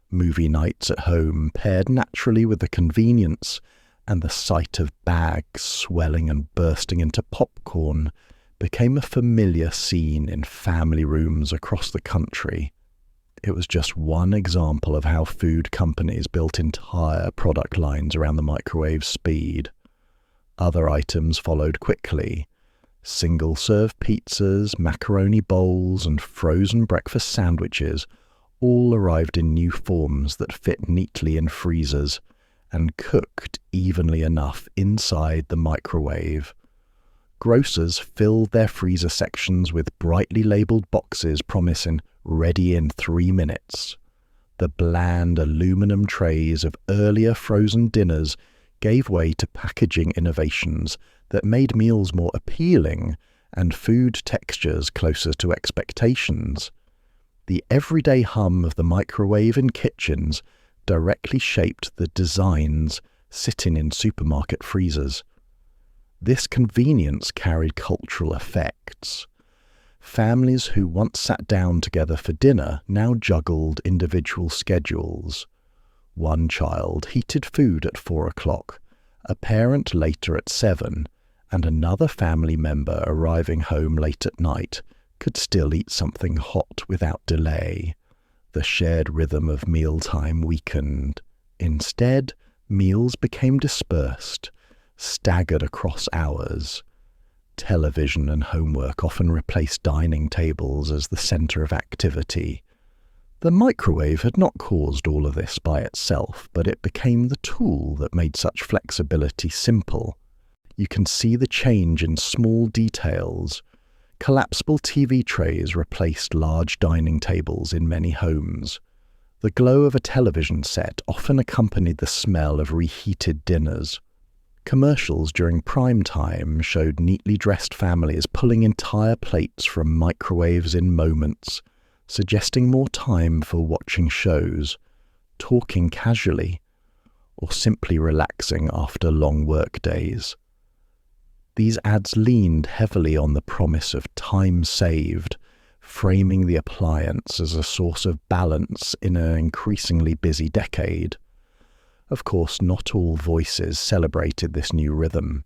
Speaker 1: Movie nights at home paired naturally with the convenience, and the sight of bags swelling and bursting into popcorn became a familiar scene in family rooms across the country. It was just one example of how food companies built entire product lines around the microwave's speed. Other items followed quickly. Single-serve pizzas, macaroni bowls, and frozen breakfast sandwiches all arrived in new forms that fit neatly in freezers and cooked evenly enough inside the microwave. Grocers filled their freezer sections with brightly labeled boxes promising ready in 3 minutes. The bland aluminum trays of earlier frozen dinners gave way to packaging innovations that made meals more appealing and food textures closer to expectations. The everyday hum of the microwave in kitchens directly shaped the designs sitting in supermarket freezers. This convenience carried cultural effects. Families who once sat down together for dinner now juggled individual schedules. One child heated food at 4 o'clock, a parent later at 7, and another family member arriving home late at night could still eat something hot without delay. The shared rhythm of mealtime weakened. Instead, meals became dispersed, staggered across hours. Television and homework often replaced dining tables as the center of activity. The microwave had not caused all of this by itself, but it became the tool that made such flexibility simple. You can see the change in small details. Collapsible TV trays replaced large dining tables in many homes. The glow of a television set often accompanied the smell of reheated dinners. Commercials during prime time showed neatly dressed families pulling entire plates from microwaves in moments, suggesting more time for watching shows, talking casually, or simply relaxing after long work days. These ads leaned heavily on the promise of time saved, framing the appliance as a source of balance in an increasingly busy decade. Of course, not all voices celebrated this new rhythm.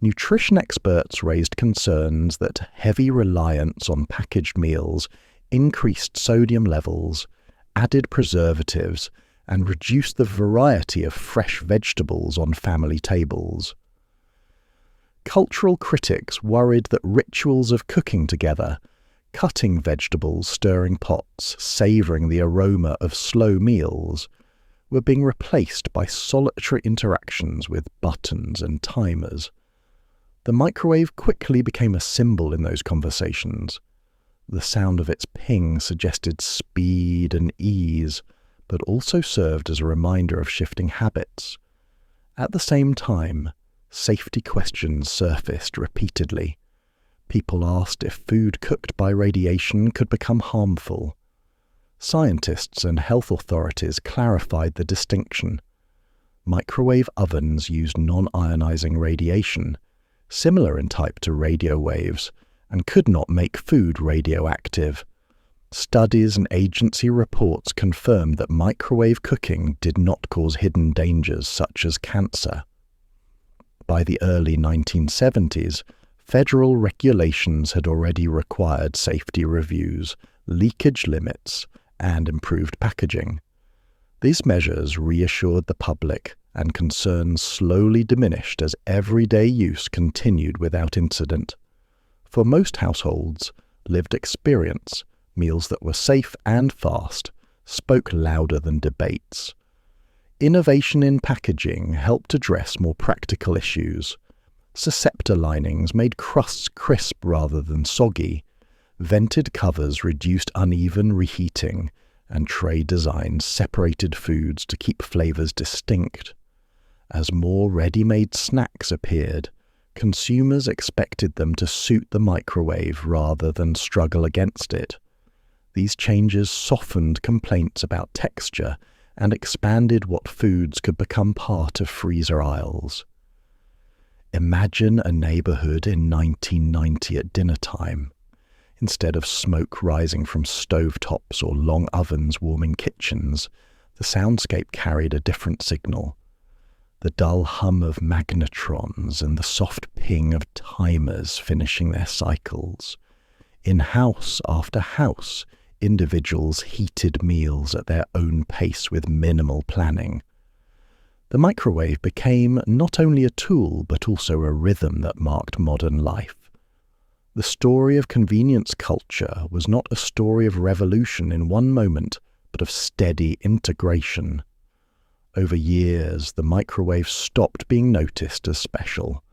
Speaker 1: Nutrition experts raised concerns that heavy reliance on packaged meals increased sodium levels, added preservatives, and reduced the variety of fresh vegetables on family tables. Cultural critics worried that rituals of cooking together, cutting vegetables, stirring pots, savouring the aroma of slow meals, were being replaced by solitary interactions with buttons and timers. The microwave quickly became a symbol in those conversations. The sound of its ping suggested speed and ease, but also served as a reminder of shifting habits. At the same time, safety questions surfaced repeatedly. People asked if food cooked by radiation could become harmful. Scientists and health authorities clarified the distinction. Microwave ovens used non-ionizing radiation, similar in type to radio waves, and could not make food radioactive. Studies and agency reports confirmed that microwave cooking did not cause hidden dangers such as cancer. By the early 1970s, federal regulations had already required safety reviews, leakage limits, and improved packaging. These measures reassured the public, and concerns slowly diminished as everyday use continued without incident. For most households, lived experience, meals that were safe and fast, spoke louder than debates. Innovation in packaging helped address more practical issues. Susceptor linings made crusts crisp rather than soggy. Vented covers reduced uneven reheating, and tray designs separated foods to keep flavors distinct. As more ready-made snacks appeared, consumers expected them to suit the microwave rather than struggle against it. These changes softened complaints about texture and expanded what foods could become part of freezer aisles. Imagine a neighborhood in 1990 at dinner time. Instead of smoke rising from stovetops or long ovens warming kitchens, the soundscape carried a different signal. The dull hum of magnetrons and the soft ping of timers finishing their cycles. In house after house, individuals heated meals at their own pace with minimal planning. The microwave became not only a tool but also a rhythm that marked modern life. The story of convenience culture was not a story of revolution in one moment, but of steady integration. Over years, the microwave stopped being noticed as special.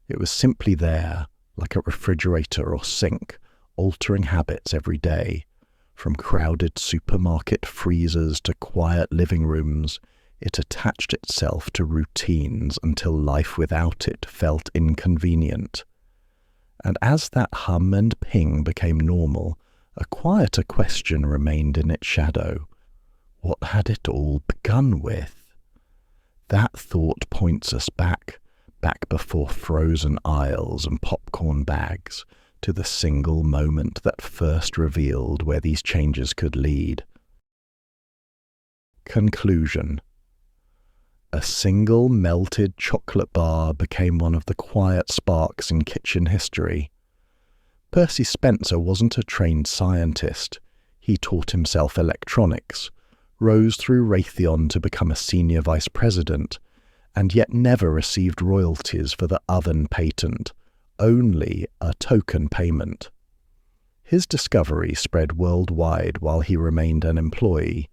Speaker 1: It was simply there, like a refrigerator or sink, altering habits every day. From crowded supermarket freezers to quiet living rooms, it attached itself to routines until life without it felt inconvenient. And as that hum and ping became normal, a quieter question remained in its shadow. What had it all begun with? That thought points us back before frozen aisles and popcorn bags, to the single moment that first revealed where these changes could lead. Conclusion. A single melted chocolate bar became one of the quiet sparks in kitchen history. Percy Spencer wasn't a trained scientist. He taught himself electronics, rose through Raytheon to become a senior vice president, and yet never received royalties for the oven patent, only a token payment. His discovery spread worldwide while he remained an employee,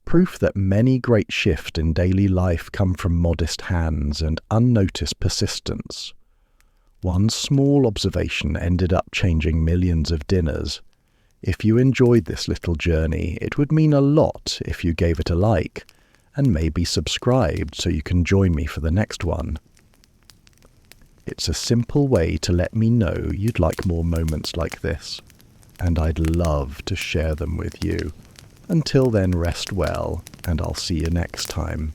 Speaker 1: proof that many great shifts in daily life come from modest hands and unnoticed persistence. One small observation ended up changing millions of dinners. If you enjoyed this little journey, it would mean a lot if you gave it a like, and maybe subscribed so you can join me for the next one. It's a simple way to let me know you'd like more moments like this, and I'd love to share them with you. Until then, rest well, and I'll see you next time.